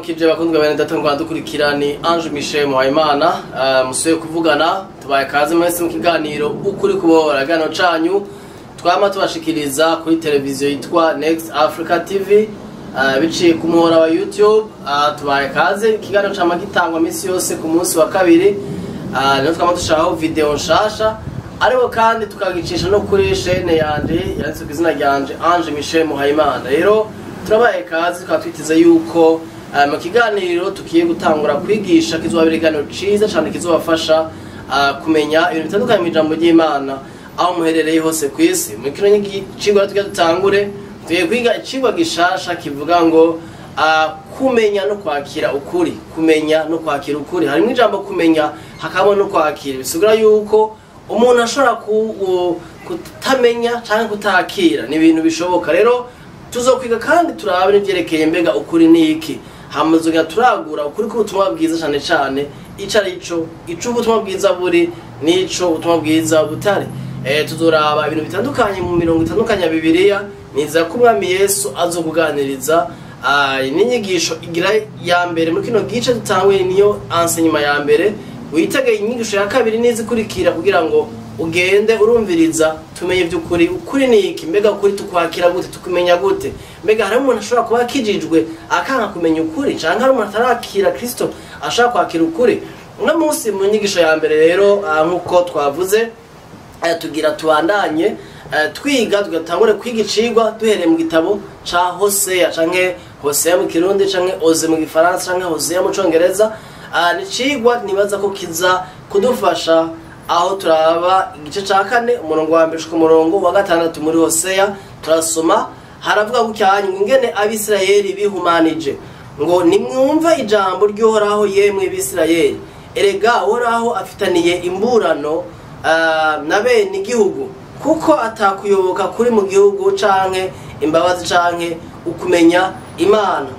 ndabaramukije bakundwa bene data ngo dukurikira ni Ange Michel Muhayimana musuye kuvugana tubaye kaze mwese mu kiganiro ukuri kubora gano canyu twama tubashikiriza kuri televiziyo yitwa Next Africa TV biciye ku muhora wa YouTube tubaye kaze ikiganiro cama gitangwa misi yose ku munsi wa kabiri no twama dushaho video nshasha ariko kandi tukagicisha no kuri chaîne yanje yanditse izina ryanje Ange Michel Muhayimana. Rero turabaye kazi twatwitize yuko mu kiganiro tukiye gutangura kwigisha kizobabira ikiganiro ciza cyane kizobafasha kumenya ibintu bitandukanye mu ijambo ry'Imana aho muherereye hose ku isi. Mu kino cigwa tugiye dutangure tugiye kwiga icigwa gishasha kivuga ngo kumenya no kwakira ukuri. Kumenya no kwakira ukuri, harimo ijambo kumenya hakaba no kwakira, bisigura yuko umuntu ashobora kutamenya cyangwa kutakira, ni ibintu bishoboka. Rero tuzokwiga kandi turabe n'ivyerekeye mbega ukuri niki, hamazoga turagura ukuri k'ubutumwa bwiza cyane cyane ico ari ico ubutumwa bwiza buri nico ubutumwa bwiza butari. Tuzoraba ibintu bitandukanye mu mirongo itandukanye ya Bibiliya. Niza ko Umwami Yesu azokuganiriza n'inyigisho igira ya mbere muri kino gice dutangwe, niyo enseignement ya mbere. Witegeye inyigisho ya kabiri nizikurikira kugira ngo ugende urumviriza tumenye by'ukuri ukuri niki, mbega ukuri tukwakira gute, tukumenya gute, mbega hari umuntu ashobora kuba akijijwe akanka kumenya ukuri cyangwa hari umuntu atarakira Kristo ashaka kwakira ukuri. Uno munsi mu nyigisho ya mbere rero nkuko twavuze tugira tubandanye twiga tugatangure kwiga icigwa duhereye mu gitabo ca Hosea canke Hosea mu Kirundi canke Oze mu Gifaransa canke Hosea mu Congereza. Ni cigwa nibaza ko kiza kudufasha aho turaba igice ca kane umurongo wa mbere ku murongo wa gatandatu muri Hosea. Turasoma haravuga gucyanye ingene Abisirayeli bihumanije ngo nimwumve ijambo ry'Uhoraho yemwe Abisirayeli, erega Uhoraho afitaniye imburano na bene igihugu, kuko atakuyoboka kuri mu gihugu canke imbabazi canke ukumenya Imana.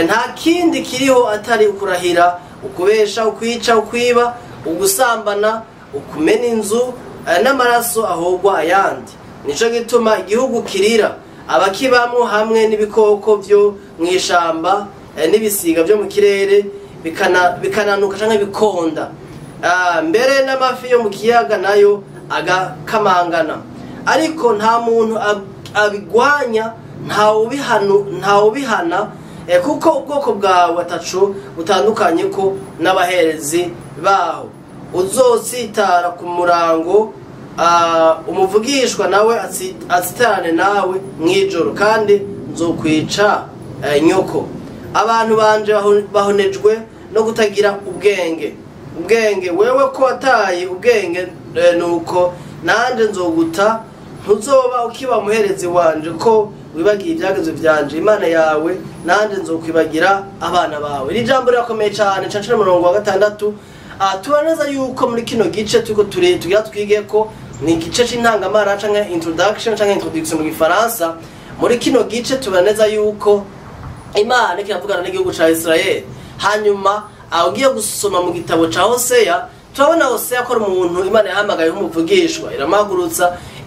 Nta kindi kiriho atari ukurahira, ukubesha, ukwica, ukwiba, ugusambana, ukumena inzu n'amaraso ahogwa ayandi. Nico gituma igihugu kirira, abakibamwo hamwe n'ibikoko byo mwishamba n'ibisiga byo mu kirere bikananuka canke bikonda, mbere n'amafi yo mu kiyaga nayo agakamangana. Ariko nta muntu abigwanya, ntawubihana, kuko ubwoko bwawe atacu butandukanye ko n'abaherezi baho. Uzositara ku murango umuvugishwa nawe atsitarane nawe mwijoro, kandi nzokwica nyoko. Abantu banje bahonejwe no kutagira ubwenge. Wewe ko wataye ubwenge, nuko nanje nzoguta, ntuzoba ukiba muherezi wanje ko wibagiye ibyagezwe byanje Imana yawe, nanje nzokwibagira abana bawe. Iri jambo rirakomeye cyane cyane umurongo wa gatandatu. Tubaneza yuko muri kino gice tugira twige ko ni igice c'intangamara canke introduction canke introduction mu Gifaransa. Muri kino gice tubaneza yuko Imana ikiravugana n'igihugu ca Israel. Hanyuma ugiye gusoma mu gitabo ca Hosea, turabona Hosea ko ari umuntu Imana yahamagaye nk'umuvugishwa,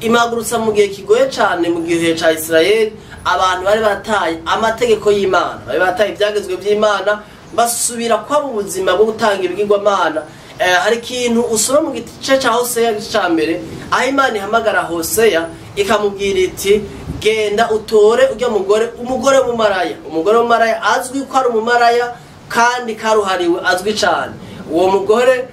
imagurutsa mu gihe kigoye cyane mu gihe ca Israel. Abantu bari bataye amategeko y'Imana, bari bataye ibyagezwe by'Imana, basubira kwa ubuzima bwo gutanga ibigirwamana. Hari ikintu usoma mu gice ca Hosea ca mbere, aho Imana ihamagara Hosea ikamubwira iti genda utore ujya umugore w'umumaraya azwi ko ari umumaraya kandi karuhariwe azwi cyane. Uwo mugore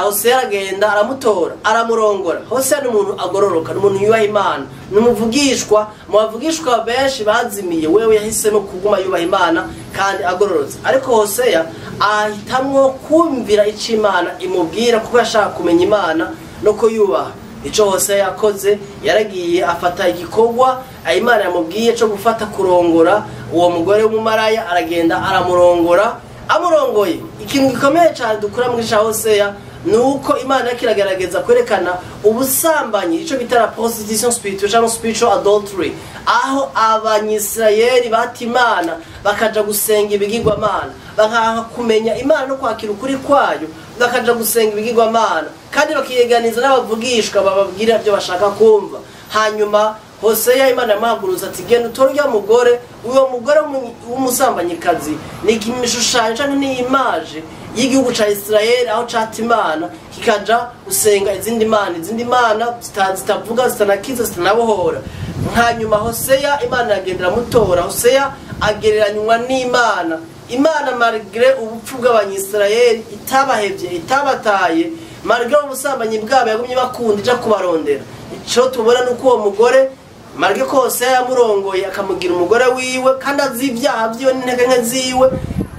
Hosea aragenda aramutora aramurongora. Hosea ni umuntu agororoka, ni umuntu yubaha Imana, ni umuvugishwa mu bavugishwa benshi bazimiye. Wewe yahisemo kuguma yubaha Imana kandi agororotse, ariko Hosea ahitamwo kumvira ico Imana imubwira kuko yashaka kumenya Imana no kuyubaha. Ico Hosea yakoze, yaragiye afata igikorwa Imana yamubwiye cyo gufata kurongora uwo mugore w'umumaraya. Aragenda aramurongora. Amurongoye, ikintu gikomeye cyane dukura muri Hosea nuko Imana yakiragerageza kwerekana ubusambanyi, ico bitara prostitution spiritual cyangwa spiritual adultery, aho abanyisirayeli bati Imana bakaja gusenga ibigirwamana, bakanka kumenya Imana no kwakira ukuri kwayo, bakaja gusenga ibigirwamana kandi bakiyeganiza n'abavugishwa bababwira byo bashaka kumva. Hanyuma Hoseya Imana yamuhaguruza ati genda utorya mugore, uwo mugore w'umusambanyikazi ni igishushanyo canke ni image y'igihugu ca Israeli aho cata Imana kikaja gusenga izindi mana zitavuga zitanakiza zitanabohora. Hanyuma Hoseya Imana yagendera mutora, Hoseya agereranywa n'Imana. Imana malgré ubupfu bw'abanyisraeli itabahevye itabataye, malgré ubusambanyi bwabo yagumye bakunda ija kubarondera. Ico tubona nuko uwo mugore malgré ko Hoseya yamurongoye akamugira umugore wiwe kandi azi ibyaha vyiwe n'intege nke ziwe,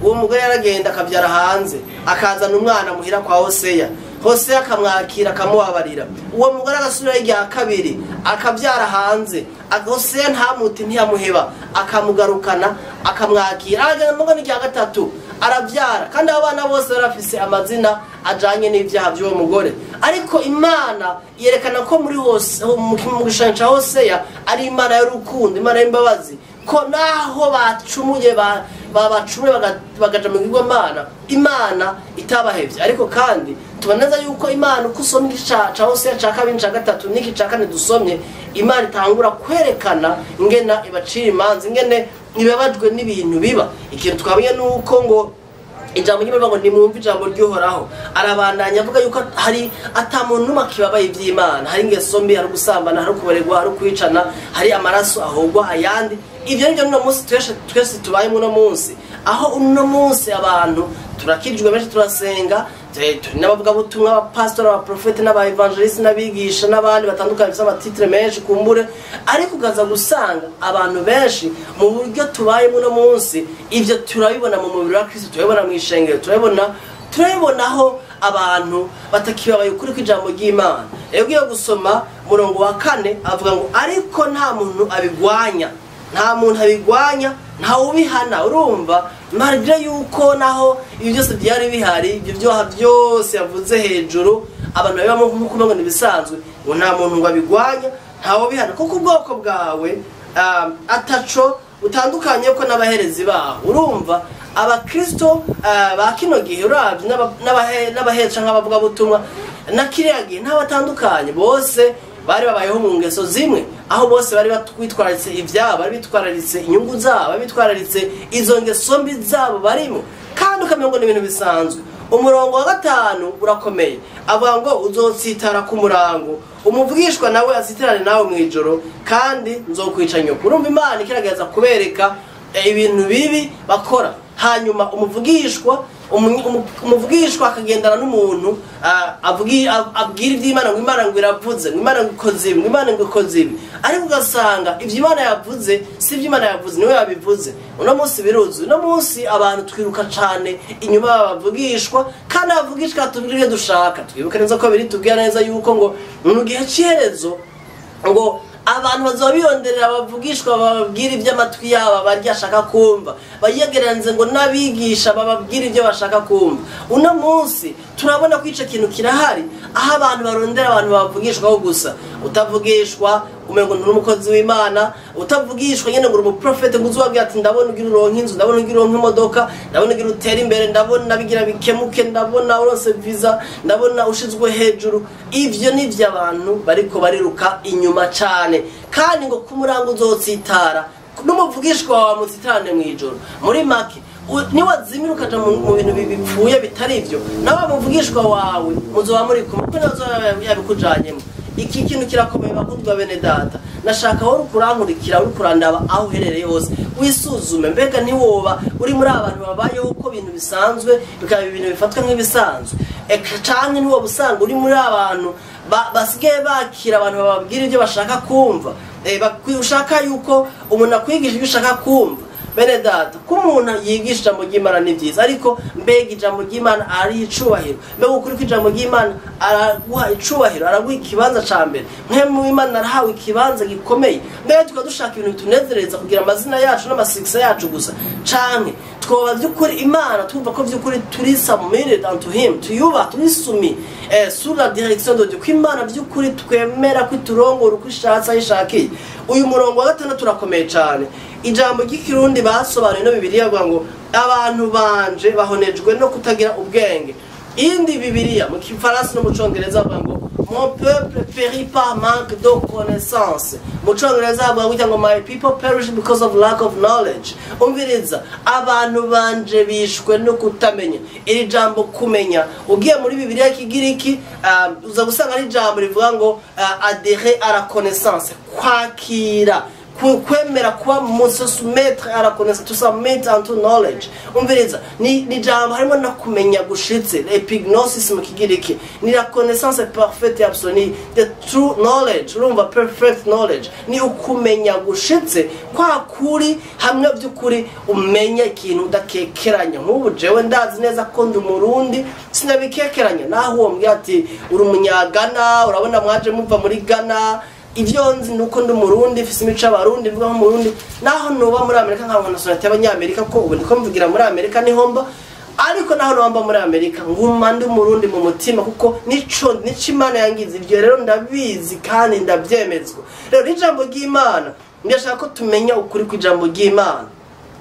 uwo mugore yaragenda akavyara hanze akazana umwana muhira kwa Hoseya. Hoseya akamwakira akamubabarira, uwo mugore agasubira irya kabiri akavyara hanze, Hoseya ntamuti ntiyamuheba akamugarukana akamwakira, agenda mugana irya gatatu aravyara kandi abana bose barafise amazina ajanye n'ivyaha by'uwo mugore. Ariko Imana yerekana ko muri hose mu gishushanyo ca Hoseya ari Imana y'urukundo, Imana y'imbabazi, ko naho bacumuye babacumuye bagaja mu bigirwamana Imana itabahevye. Ariko kandi tubaneza yuko Imana uko usoma igica ca Hoseya ca kabiri ca gatatu n'iki ca kane dusomye, Imana itangura kwerekana ingena ibacira imanza, ingene ibabajwe n'ibintu biba. Ikintu twabonye nuko ngo ijambo ry'Imana ngo nimwumve ijambo ry'Uhoraho, arabandanya avuga yuko hari atamuntu makibabaye ivy'Imana, hari ingeso mbi, hari gusambana, hari kubaregwa, hari kwicana, hari amaraso ahogwa ayandi. Ivyo nivyo no munsi twese tubaye muno munsi, aho uno munsi abantu turakijwe benshi turasenga, n'abavuga butumwa, abapastor, abaprofete, n'abaevangeliste, n'abigisha n'abandi batandukanye bisa amatitre menshi kumbure. Ariko ukaza gusanga abantu benshi mu buryo tubaye muno munsi, ivyo turabibona mu mubiri wa Kristo, turabibona mu ishengero, turabibonaho abantu batakibabaye ukuri kw'ijambo ry'Imana. Rero ugiye gusoma murongo wa 4 avuga ngo ariko nta muntu abigwanya, nta muntu abigwanya, nta ubihana. Urumva malgré yuko naho ibyo byose byari bihari, ibyo byoha byose yavuze hejuru abantu babamo nk'uko nibisanzwe, ngo nta muntu ngo abigwanya, nta ubihana, kuko ubwoko bwawe ataco utandukanye ko n'abaherezi baho. Urumva abakristo ba kino gihe uravye n'abaheca nk'abavuga butumwa na kiriya gihe ntabatandukanye, bose bari babayeho mu ngeso zimwe, aho bose bari bitwararitse ivyabo, bari bitwararitse inyungu zabo, bari bitwararitse izo ngeso mbi zabo barimo, kandi ukamenya ngo ni ibintu bisanzwe. Umurongo wa 5 urakomeye, avuga ngo uzotsitara ku murango, umuvugishwa nawe azitirane nawe mwijoro, kandi nzokwica nyoko. Urumva Imana ikiragereza kubereka ibintu bibi bakora. Hanyuma umuvugishwa akagendana n'umuntu abwira ivy'Imana ngo Imana ngo iravuze, ngo Imana ngo ikoze ibi, ngo Imana ngo ikoze ibi. Ariko ugasanga ivyo Imana yavuze si ivyo Imana yavuze, niwe yabivuze. Uno munsi biruzuye, uno munsi abantu twiruka cane inyuma y'abavugishwa, kandi abavugishwa tubwire dushaka. Twibuke neza ko biri tubwira neza yuko ngo mu gihe c'iherezo ngo abantu bazobiyonderera abavugishwa bababwira iby'amatwi yabo barya ashaka kumva, bayegeranze ngo nabigisha bababwira ibyo bashaka kumva. Uno munsi turabona ko ico kintu kirahari, aho abantu barondera abantu bavugishwaho gusa. Utavugishwa umengo nturi umukozi w'Imana, utavugishwa nyene ngo uri umuprofete ngo uzubabwira ati ndabona ugira uronka inzu, ndabona ugira uronka imodoka, ndabona ugira utera imbere, ndabona bigira bikemuke, ndabona uronse visa, ndabona ushizwe hejuru. Ivyo nivyo abantu bariko bariruka inyuma cane, kandi ngo kumurango uzotsitara n'umuvugishwa wawe mutsitarane mwijoro. Muri make niwazimira ukaja mu bintu bipfuye bitari ivyo, nawe muvugishwa wawe muzoba muri kumwe, kuko nazo yabikujanyemo. Iki kintu kirakomeye bakundwa bene data, nashaka wowe ukurankurikira, uri kurandaba aho uherereye hose, wisuzume mbega ntiwoba uri muri abantu babayeho uko ibintu bisanzwe, bikaba ibintu bifatwa nk'ibisanzwe, canke ntiwoba usanga uri muri abantu basigaye bakira abantu bababwira ibyo bashaka kumva, ushaka yuko umuntu akwigisha ibyo ushaka kumva. Bene data, ko umuntu yigisha ijambo ry'Imana ni byiza, ariko mbega ijambo ry'Imana ari icubahiro, mbega ukuri kw'ijambo ry'Imana araguha icubahiro, araguha ikibanza ca mbere. Mwemu w'Imana arahawe ikibanza gikomeye. Mbega tukadushaka ibintu bitunezereza kugira amazina yacu n'amasigisa yacu gusa, canke twoba vy'ukuri Imana twumva ko vy'ukuri turi submitted unto him, tuyubaha, turi soumis sur la direction de Dieu, ko Imana vy'ukuri twemera ko iturongora uko ishatse aho ishakiye. Uyu murongo wa 6 turakomeye cane. Ijambo ry'ikirundi basobanuye no Bibiliya avuga ngo abantu banje bahonejwe no kutagira ubwenge. Indi Bibiliya mu Kifaransa no mu Congereza avuga ngo mon peuple périt par manque de connaissance. Mu Congereza bavuga ngo my people perish because of lack of knowledge. Umviriza, abantu banje bishwe no kutamenya. Iri jambo kumenya ugiye muri Bibiliya y'Ikigiriki uza gusanga ari jambo rivuga ngo adhérer à la connaissance, kwakira, kwemera kuba se soumettre à la connaissance, to submit unto knowledge. Umviriza, ni jambo harimo no kumenya gushitse, epignosis mu Kigiriki, ni la connaissance parfaite et absolue, the true knowledge, urumva perfect knowledge, ni ukumenya gushitse kwa kuri hamwe by'ukuri umenya ikintu udakekeranya. Nk'ubu jewe ndazi neza ko ndi Umurundi sinabikekeranya, naho uwo mbwira ati uri umunyagana, urabona mwaje muva muri Ghana, ivyo nzi nuko ndi Umurundi mfise imico y'Abarundi mvuga nko Murundi, naho nuba muri Amerika nkabona nationality y'Abanyamerika ko ubu ndiko mvugira muri Amerika niho mba, ariko naho namba muri Amerika nguma ndi Umurundi mu mutima kuko nico Imana yangize. Ivyo rero ndabizi kandi ndabyemezwa. Rero ijambo ry'Imana ndashaka ko tumenya ukuri kw'ijambo ry'Imana.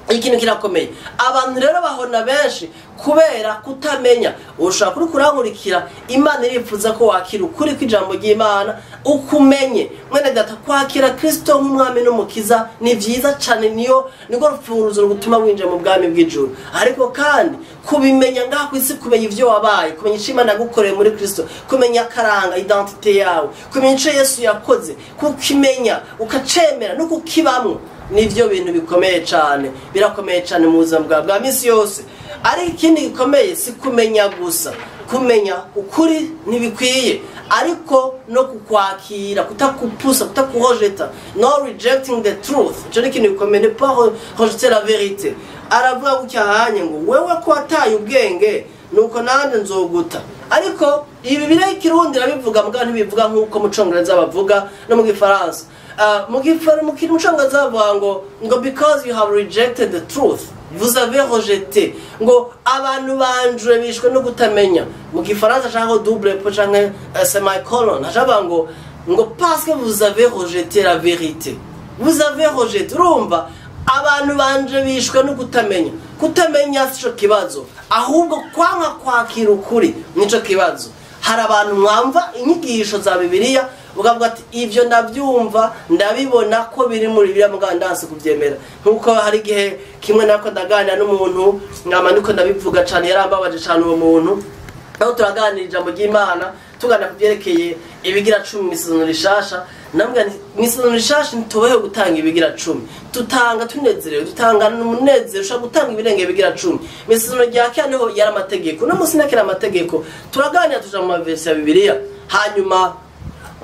Ikintu kirakomeye, abantu rero bahona benshi kubera kutamenya. Ushaka kuri kurankurikira, Imana irifuza ko wakira ukuri kw'ijambo ry'Imana, ukumenye mwene data. Kwakira Kristo nk'umwami n'umukiza ni vyiza cyane, niko rufunguzo rugutuma winjira mu bwami bw'ijuru. Ariko kandi kubimenya ngaho kwisi, kumenya ivyo wabaye, kumenya ico Imana yagukoreye muri Kristo, kumenya karanga identite yawe, kumenya ico Yesu yakoze, kukimenya ukacemera no kukibamwo, nivyo bintu bikomeye cyane, birakomeye cyane mu buzima bwa misi yose. Ari ikindi gikomeye si kumenya gusa, kumenya ukuri ntibikwiye, ariko no kukwakira, kutakupusa, kutakuhojeta, no rejecting the truth. Ico ni ikintu gikomeye, ne pas rejeter la vérité. Aravuga gucyahanye ngo wewe ko wataye ubwenge nuko nande nzoguta. Ariko ibi Bibiliya y'Ikirundi rabivuga mbwa ntibivuga nkuko mu Congereza bavuga no mu Gifaransa. Mu Congereza bavuga ngo because you have rejected the truth, vous avez rejeté. Ngo abantu banjure bishwe no kutamenya. Mu Gifaransa cyangwa double point cyangwa semicolon hashaba ngo parce que vous avez rejeté la vérité. Vous avez rejeté. Urumva, abantu banje bishwe no kutamenya. Kutamenya sico kibazo, ahubwo kwanga kwakira ukuri nico kibazo. Hari abantu mwamva inyigisho za Bibiliya ukavuga ati ivyo ndavyumva ndabibona ko biri muri Bibiliya muganga ndanse kuvyemera. Nkuko hari gihe kimwe nako ndaganira n'umuntu ngama ndiko ndabivuga cyane, yarambabaje cyane uwo muntu. Aho turaganira ijambo ry'Imana tugana kuvyerekeye ibigira 10 misizano rishasha, nambwa misizano rishasha ntobeho gutanga ibigira 10, tutanga tunezerewe, tutanga n'umunezero ushaka gutanga ibirenge ibigira 10. Misizano rya kyaneho yari amategeko, no musi nakira amategeko. Turaganira tuja mu mavesi ya Bibiliya, hanyuma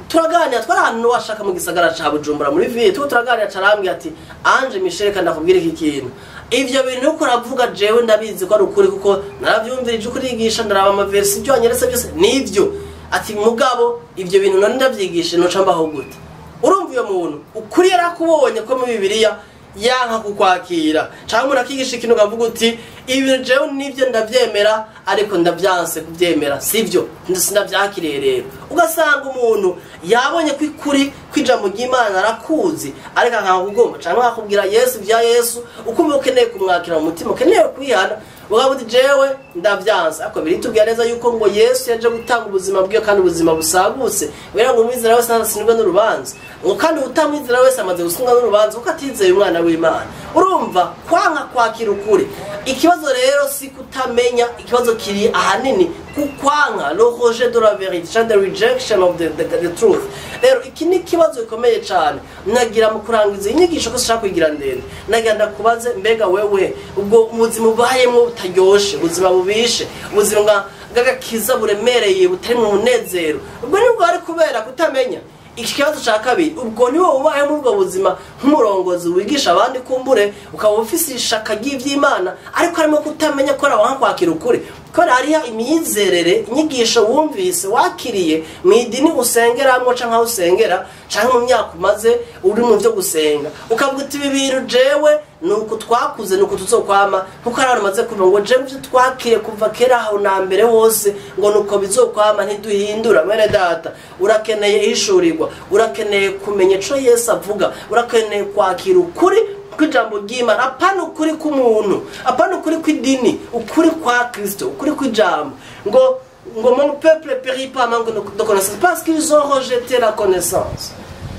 turaganira twarahantu washaka mu gisagara ca Bujumbura muri vie, turaganira carambye ati Ange Michel kandi akubwira iki kintu. Ivyo bintu uko ravuga jewe ndabizi ko ari ukuri kuko naravyumvirije ukurigisha, ndaraba amavesi byo anyeretse byose nivyo. Ati mugabo ivyo bintu none ndavyigisha no cambaho gute. Urumva iyo muntu ukuri yarakubonye ko mu Bibiliya yanka kukwakira, cyangwa urakigisha ikintu ukavuga uti ibi jewe nivyo ndavyemera ariko ndavyanse kuvyemera, sivyo ndavyakiriye. Rero ugasanga umuntu yabonye ko ikuri kwijambo ry'Imana arakuzi, ariko akakugomba cyangwa akakubwira Yesu bya Yesu, ukumva ukeneye kumwakira mu mutima, ukeneye kwihana, ugabuti jewe ndavyanse. Ako biritubwira neza yuko ngo Yesu yaje gutanga ubuzima bwiyo kandi ubuzima busagutse, wera ngo umwizera wese ntasinirwe n'urubanza, ngo kandi utamwizera wese amaze gusinga n'urubanza uko atizeye umwana w'Imana. Urumva, kwanga kwakira ukuri. Ikibazo rero si kutamenya, ikibazo kiri ahanini kukwanga, le rejet de la vérité, the rejection of the truth. Rero iki ni kibazo gikomeye cyane. Nagira mu kurangiza inyigisho ko shaka kwigira ndende, nagira ndakubaze mbega wewe ubwo ubuzima ubayemo butaryoshe, ubuzima bubishe, ubuzima bw'agakiza buremereye butari mu munezero, ubwo nibwo ari kubera kutamenya. Ikibazo cha kabiri, ubwo niwo ubaye muri ubwo buzima nk'umurongozi wigisha abandi kumbure, ukaba ufise ishaka ry'Imana ariko harimo kutamenya ko rawanka kwakira ukuri. Ko hariya imyizerere, inyigisho wumvise wakiriye mu idini usengeramo canke aho usengera canke mu myaka umaze uri mu byo gusenga, ukavuga uti ibi bintu jewe nuko twakuze nuko tuzokwama, kuko ari maze kuvuga ngo jewe byo twakiriye kuva kera aho na mbere hose ngo nuko bizokwama ntiduhindura. Mwene data, urakeneye ishurirwa, urakeneye kumenya ico Yesu avuga, urakeneye kwakira ukuri kw'ijambo ry'Imana, apana ukuri k'umuntu, apana ukuri kw'idini, ukuri kwa Kristo, ukuri kw'ijambo. Ngo mon peuple périt par manque de connaissance parce qu'ils ont rejeté la connaissance.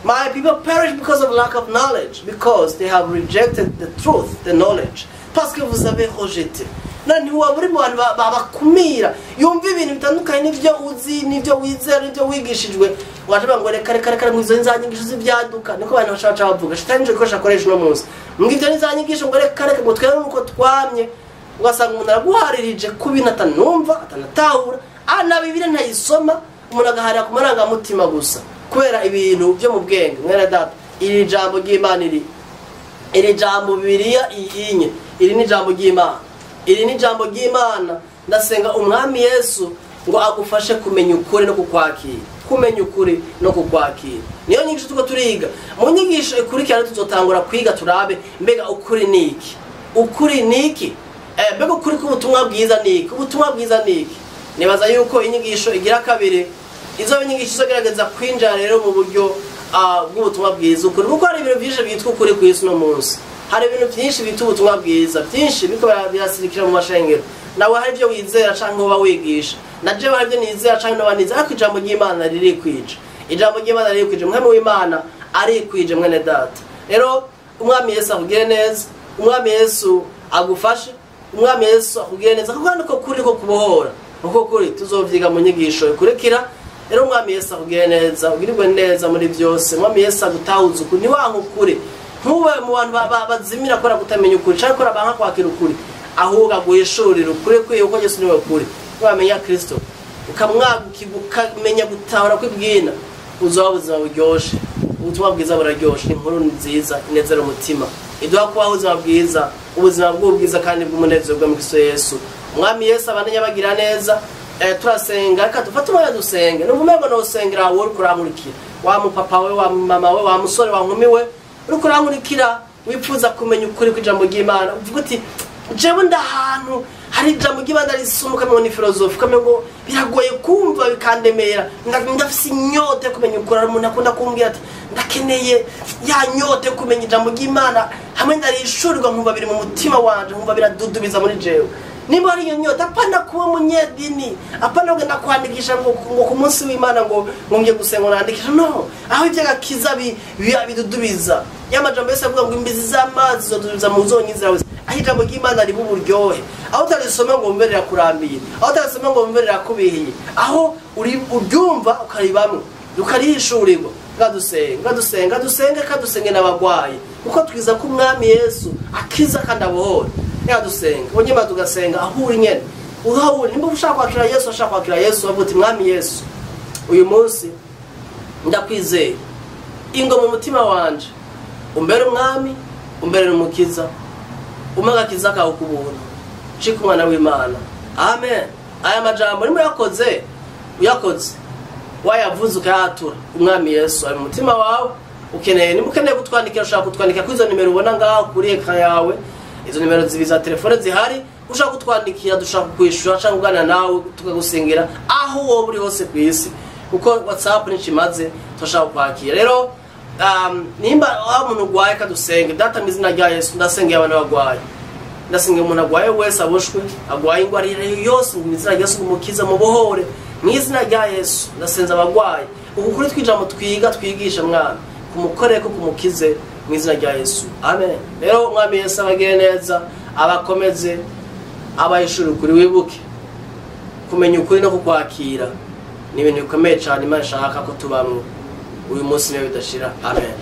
My people perish because of lack of knowledge, because they have rejected the truth, the knowledge. Parce que vous avez rejeté. Nani waburi abantu babakumira yumva ibintu bitandukanye n'ibyo uzi n'ibyo wizera n'ibyo wigishijwe waje ngo reka mwizo nzanyigisho z'ibyaduka niko abantu bashaka bavuga shitanje ko shakoresha no munsi ngivyo nzanyigisho ngo reka ngo twere nuko twamye ugasanga umuntu araguharirije kubinata numva atanatahura ana bibire ntayisoma umuntu agaharira ku maranga mutima gusa kubera ibintu byo mu bwenge mwera data iri jambo ry'Imana iri jambo Bibiliya iyinye iri ni jambo ry'Imana iri ni jambo ry'Imana ndasenga umwami Yesu ngo agufashe kumenya ukuri no kukwakira kumenya ukuri no kukwakira niyo nyigisho tuko turiga mu nyigisho ikurikirana tuzotangura kwiga turabe mbega ukuri niki mbega ukuri k'ubutumwa bwiza niki nibaza yuko inyigisho igira kabiri izo nyigisho zogerageza kwinjira rero mu buryo bw'ubutumwa bwiza ukuri kuko hari ibintu byinshi byitwa ukuri ku isi no munsi hari ibintu byinshi bita ubutumwa bwiza byinshi biko birasirikira mu mashengero nawe hari ibyo wizera cyangwa uba wigisha naje hari ibyo nizera cyangwa n'abaniza ariko ijambo ry'Imana riri kwije ijambo ry'Imana riri kwije mwene w'Imana ari kwije mwene data rero umwami Yesu akugire neza umwami Yesu agufashe umwami Yesu akugire neza kandi ko kuri ko kubohora uko kuri tuzovyiga mu nyigisho ikurikira rero umwami Yesu akugire neza ugirirwe neza muri byose umwami Yesu agutahuza ukuri niwanka ukuri ntube mu bantu bazimira kora kutamenya ukuri cyangwa kora banka kwakira ukuri ahubwo aguhishurira ukuri kwiye uko Yesu niwe kuri wamenya Kristo ukamenya gutahura kw'ibwina uzoba ubuzima buryoshe ubutumwa bwiza buraryoshe inkuru nziza inezera umutima iduha kubaho ubuzima bwiza ubuzima bw'ubwiza kandi bw'umunezero bwa Kristo Yesu umwami Yesu abandanya bagira neza turasenga reka dufate umwanya dusenge n'umumego no usengera wowe kurankurikira wa mupapa we wa mama we wa musore wa nkumi we uri kurankurikira wipfuza kumenya ukuri kw'ijambo ry'Imana uvuga uti jewe ndahantu hari ijambo ry'Imana risumuka mu filozofi kamengo biragoye kumva bikandemera ndafise inyote kumenya ukuri umuntu akunda kumbwira ati ndakeneye ya nyote kumenya ijambo ry'Imana hamwe ndarishurirwa nkumva biri mu mutima wanje nkumva biradudubiza muri jewe niba ari iyo nyota apana kuba munyedini apana kugenda kwandikisha ngo ku munsi w'Imana ngo ngiye gusenga nandikisha no aho ibyagakiza bidudubiza yamajambo yose avuga ngo imbizi z'amazi zodubiza mu zonyiza wese aho ijambo ry'Imana ribu buryohe aho utarisoma ngo umberera kurambiye aho utarisoma ngo umberera kubihiye aho uryumva ukaribamwe ukarihishurirwa kadusenge n'abagwayi uko twiza ko umwami Yesu akiza kandi abohora yadusenga bonyema tugasenga ahuri nyene uhahuri nimba ushaka kwakira Yesu avuga mwami Yesu uyu munsi ndakwizeye ingo mu mutima wanje umbere umwami umbere n'umukiza umagakiza kawe kubuntu cika umwana w'Imana amen aya majambo nimba uyakoze wayavuze ukayatura umwami Yesu ari mu mutima wawe nimba ukeneye kutwandikira ushaka kutwandika kuri izo nimero ubona ngaho kuri ekran yawe izo nimero zibiza telefone zihari ushaka kutwandikira dushaka kwishura cyangwa ugana nawe tukagusengera aho wowe uri hose ku isi kuko WhatsApp nikimaze turashaka kwakira rero nimba umuntu gwaye kadusenge data mizina rya Yesu ndasengeye abantu bagwaye ndasengeye umuntu agwaye wese aboshwe agwaye ingwara yose mu izina rya Yesu umukiza mu bohore mu izina rya Yesu ndasenza abagwaye ukuri twijamo twigisha mwana kumukoreko kumukize mu izina rya Yesu amen rero umwami Yesu abagire neza abakomeze abayishuru kuri wibuke kumenya ukuri no kukwakira ni ibintu bikomeye cyane Imana ishaka ko tubamwe uyu munsi niyo bidashira amen.